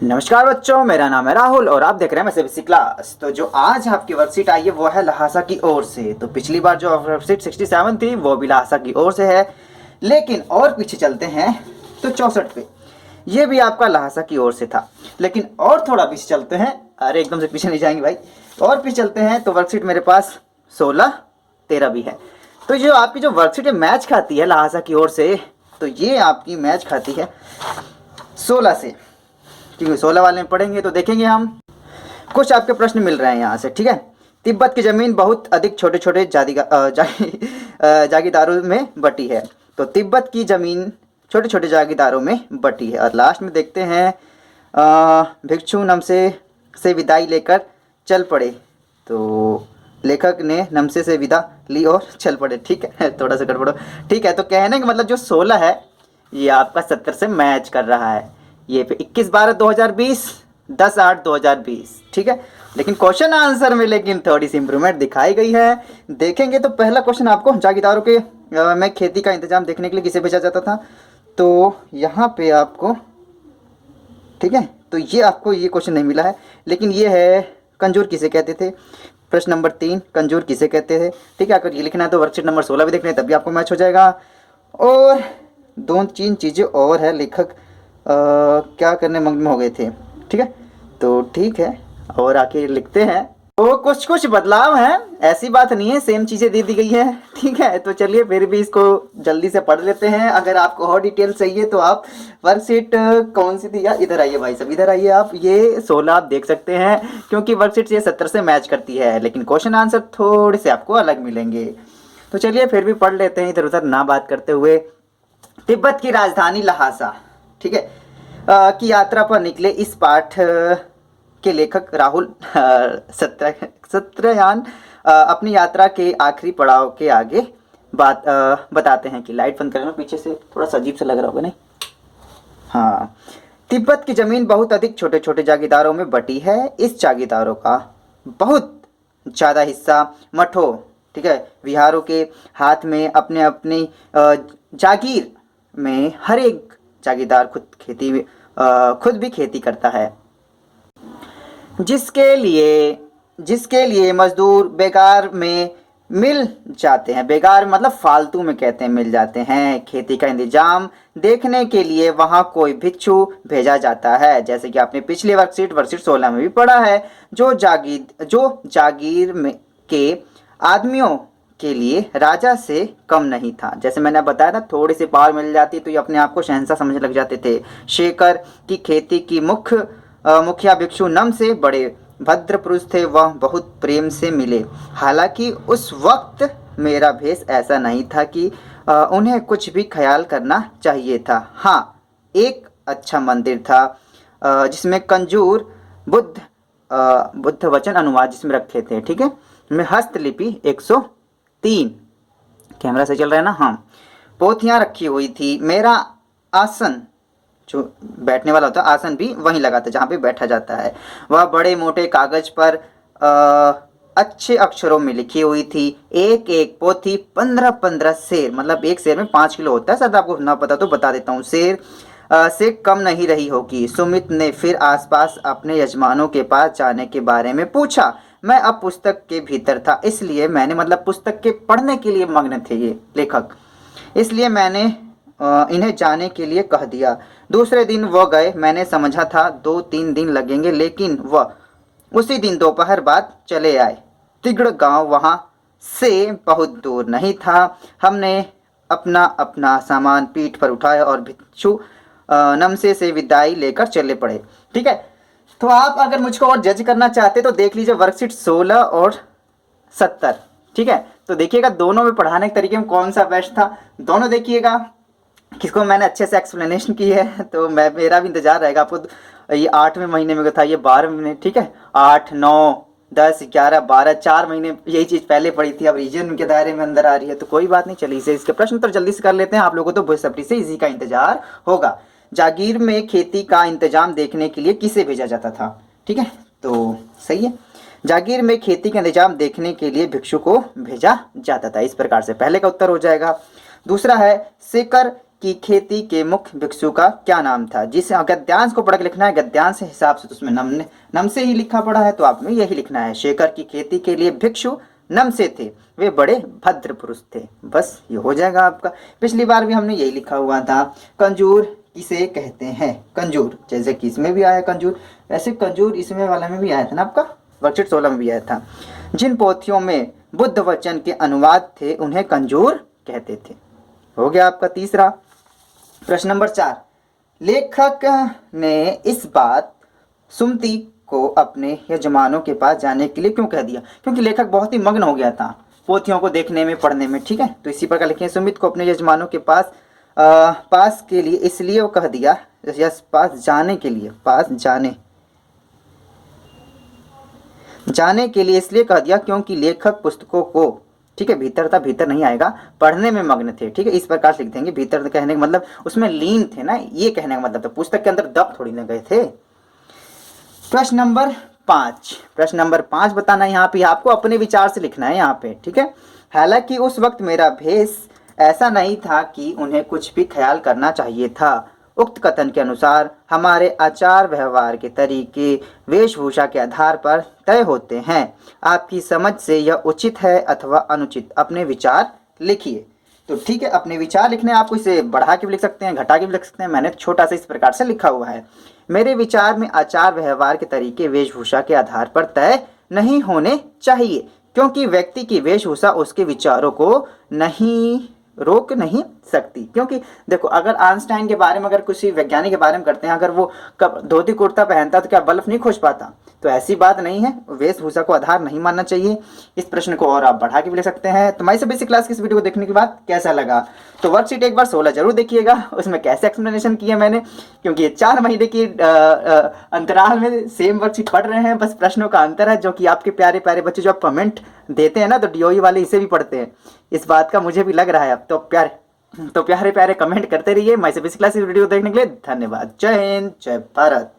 नमस्कार बच्चों, मेरा नाम है राहुल और आप देख रहे हैं मैं सीबीएसई क्लास। तो जो आज आपकी वर्कशीट आई है वो है लहासा की ओर से। तो पिछली बार जो वर्कशीट 67 थी वो भी लहासा की ओर से है, लेकिन और पीछे चलते हैं तो 64 पे ये भी आपका लहासा की ओर से था। लेकिन और थोड़ा पीछे चलते हैं, अरे एकदम से पीछे नहीं जाएंगे भाई, और पीछे चलते हैं तो वर्कशीट मेरे पास 16 13 भी है। तो जो आपकी जो वर्कशीट मैच खाती है लहासा की ओर से, तो ये आपकी मैच खाती है 16 से, क्योंकि 16 वाले में पढ़ेंगे तो देखेंगे हम कुछ आपके प्रश्न मिल रहे हैं यहाँ से। ठीक है, तिब्बत की जमीन बहुत अधिक छोटे छोटे जागीदारों में बटी है। तो तिब्बत की जमीन छोटे छोटे जागीदारों में बटी है। और लास्ट में देखते हैं भिक्षु नमसे से विदाई लेकर चल पड़े। तो लेखक ने नमसे से विदा ली और चल पड़े। ठीक है, थोड़ा सा गड़बड़ो। ठीक है, तो कहने का मतलब जो 16 है ये आपका 70 से मैच कर रहा है। ये पे 21/12/2020, 10/8/2020। ठीक है, लेकिन क्वेश्चन आंसर में लेकिन थोड़ी सी इंप्रूवमेंट दिखाई गई है। देखेंगे तो पहला क्वेश्चन आपको जागीरदारों के में खेती का इंतजाम देखने के लिए किसे भेजा जाता था। तो यहाँ पे आपको, ठीक है, तो ये आपको ये क्वेश्चन नहीं मिला है, लेकिन ये है कंजूर किसे कहते थे। प्रश्न नंबर 3, कंजूर किसे कहते थे। ठीक है, अगर ये लिखना है तो वर्कशीट नंबर 16 भी देखना है, तभी आपको मैच हो जाएगा। और 2-3 चीज़ें और है, लेखक क्या करने मग्न हो गए थे। ठीक है, तो ठीक है, और आके लिखते हैं। तो कुछ कुछ बदलाव हैं, ऐसी बात नहीं है, सेम चीज़ें दे दी गई है। ठीक है, तो चलिए फिर भी इसको जल्दी से पढ़ लेते हैं। अगर आपको और डिटेल चाहिए तो आप वर्कशीट कौन सी थी यार, इधर आइए भाई सब, इधर आइए आप। ये 16 आप देख सकते हैं, क्योंकि वर्कशीट ये 70 से मैच करती है, लेकिन क्वेश्चन आंसर थोड़े से आपको अलग मिलेंगे। तो चलिए फिर भी पढ़ लेते हैं इधर उधर ना बात करते हुए। तिब्बत की राजधानी लहासा, ठीक है, की यात्रा पर निकले इस पाठ के लेखक राहुल सत्रयान अपनी यात्रा के आखिरी पड़ाव के आगे बताते हैं कि, लाइट बंद करना, पीछे से थोड़ा सा अजीब सा लग रहा होगा नहीं। हाँ, तिब्बत की जमीन बहुत अधिक छोटे छोटे जागीदारों में बटी है। इस जागीदारों का बहुत ज़्यादा हिस्सा मठों, ठीक है, विहारों के हाथ में अपने अपनी जागीर में हर एक जागीरदार खुद भी खेती करता है, जिसके लिए मजदूर बेगार में मिल जाते हैं। बेगार मतलब फालतू में कहते हैं, मिल जाते हैं। खेती का इंतजाम देखने के लिए वहाँ कोई भिक्षु भेजा जाता है, जैसे कि आपने पिछली वर्कशीट 16 में भी पढ़ा है। जो जागीर में के आदमियों के लिए राजा से कम नहीं था। जैसे मैंने बताया था, थोड़ी सी पावर मिल जाती तो ये अपने आप को शहंशाह समझने लग जाते थे। शेखर की खेती की मुखिया भिक्षु नम से बड़े भद्र पुरुष थे, वह बहुत प्रेम से मिले। हालांकि उस वक्त मेरा भेष ऐसा नहीं था कि उन्हें कुछ भी ख्याल करना चाहिए था। हाँ, एक अच्छा मंदिर था जिसमें कंजूर बुद्ध वचन अनुवाद जिसमें रखे थे। ठीक है, में हस्तलिपि 103, कैमरा से चल रहा है ना, हाँ, पोथियाँ रखी हुई थी। मेरा आसन, जो बैठने वाला होता है, आसन भी वहीं लगा था जहाँ पे बैठा जाता है। वह बड़े मोटे कागज पर अच्छे अक्षरों में लिखी हुई थी। एक एक पोथी 15-15 शेर, मतलब एक शेर में 5 किलो होता है, शायद आपको ना पता तो बता देता हूँ, शेर से कम नहीं रही होगी। सुमित ने फिर आसपास अपने यजमानों के पास जाने के बारे में पूछा। मैं अब पुस्तक के भीतर था, इसलिए मैंने, मतलब पुस्तक के पढ़ने के लिए मग्न थे ये लेखक, इसलिए मैंने इन्हें जाने के लिए कह दिया। दूसरे दिन वह गए। मैंने समझा था 2-3 दिन लगेंगे, लेकिन वह उसी दिन दोपहर बाद चले आए। तिगड़ गांव वहां से बहुत दूर नहीं था। हमने अपना अपना सामान पीठ पर उठाया और भिक्षु नमसे से विदाई लेकर चले पड़े। ठीक है, तो आप अगर मुझको और जज करना चाहते तो देख लीजिए वर्कशीट 16 और 70। ठीक है, तो देखिएगा दोनों में पढ़ाने के तरीके में कौन सा बेस्ट था, दोनों देखिएगा। किसको मैंने अच्छे से एक्सप्लेनेशन की है, तो मेरा भी इंतजार रहेगा आपको। ये 8वें महीने में था, ये 12वें महीने। ठीक है, 8, 9, 10, 11, 12, 4 महीने यही चीज़ पहले पढ़ी थी, अब रीजन के दायरे में अंदर आ रही है, तो कोई बात नहीं। चलिए इसे, इसके प्रश्न उत्तर जल्दी से कर लेते हैं। आप लोगों को तो बेसब्री से इसी का इंतजार होगा। जागीर में खेती का इंतजाम देखने के लिए किसे भेजा जाता था। ठीक है, तो सही है, जागीर में खेती का इंतजाम देखने के लिए भिक्षु को भेजा जाता था। इस प्रकार से पहले का उत्तर हो जाएगा। दूसरा है, शेखर की खेती के मुख्य भिक्षु का क्या नाम था। जिस गद्यांश को पढ़ के लिखना है, गद्यांश के हिसाब से तो उसमें नम से ही लिखा पड़ा है, तो आपने यही लिखना है। शेखर की खेती के लिए भिक्षु नम से थे, वे बड़े भद्र पुरुष थे। बस ये हो जाएगा आपका। पिछली बार भी हमने यही लिखा हुआ था। कंजूर किसे कहते हैं? कंजूर, जैसे कि इसमें भी आया कंजूर, वैसे कंजूर इसमें वाला में भी आया था ना, आपका वर्कशीट 16 में भी आया था। जिन पोथियों में बुद्ध वचन के अनुवाद थे उन्हें कंजूर कहते थे। हो गया आपका तीसरा। प्रश्न नंबर 4, लेखक ने इस बात सुमति को अपने यजमानों के पास जाने के लिए क्यों कह दिया? क्योंकि लेखक बहुत ही मग्न हो गया था पोथियों को देखने में, पढ़ने में, ठीक है। तो इसी प्रकार लिखें, सुमित को अपने यजमानों के पास के लिए इसलिए वो कह दिया, पास जाने के लिए, पास जाने के लिए इसलिए कह दिया क्योंकि लेखक पुस्तकों को, ठीक है, भीतर था, भीतर नहीं आएगा, पढ़ने में मग्न थे, ठीक है। इस प्रकार से लिख देंगे। भीतर कहने का मतलब उसमें लीन थे ना, ये कहने का मतलब था, पुस्तक के अंदर दब थोड़ी ना गए थे। प्रश्न नंबर 5, प्रश्न नंबर 5 बताना है यहाँ पे, आपको अपने विचार से लिखना है यहाँ पे, ठीक है। हालांकि उस वक्त मेरा भेष ऐसा नहीं था कि उन्हें कुछ भी ख्याल करना चाहिए था। उक्त कथन के अनुसार हमारे आचार व्यवहार के तरीके वेशभूषा के आधार पर तय होते हैं। आपकी समझ से यह उचित है अथवा अनुचित, अपने विचार लिखिए। तो ठीक है, अपने विचार लिखने, आपको इसे बढ़ा के भी लिख सकते हैं, घटा के भी लिख सकते हैं। मैंने छोटा सा इस प्रकार से लिखा हुआ है, मेरे विचार में आचार व्यवहार के तरीके वेशभूषा के आधार पर तय नहीं होने चाहिए, क्योंकि व्यक्ति की वेशभूषा उसके विचारों को रोक नहीं सकती। क्योंकि देखो, अगर आइंस्टाइन के बारे में, अगर किसी वैज्ञानिक के बारे में करते हैं, अगर वो धोती कुर्ता पहनता तो क्या बल्ब नहीं खोज पाता? तो ऐसी बात नहीं है, वेशभूषा को आधार नहीं मानना चाहिए। इस प्रश्न को और आप बढ़ा के भी ले सकते हैं। तो माई बेसिक क्लास की इस वीडियो को देखने के बाद कैसा लगा? तो वर्कशीट एक बार 16 जरूर देखिएगा, उसमें कैसे एक्सप्लेनेशन किया मैंने, क्योंकि ये 4 महीने की अंतराल में सेम वर्कशीट पढ़ रहे हैं, बस प्रश्नों का अंतर है। जो कि आपके प्यारे प्यारे बच्चे जो आप कमेंट देते हैं ना, तो डीओई वाले इसे भी पढ़ते हैं, इस बात का मुझे भी लग रहा है। अब तो प्यारे प्यारे कमेंट करते रहिए। माई बेसिक क्लास इस वीडियो देखने के लिए धन्यवाद। जय हिंद, जय भारत।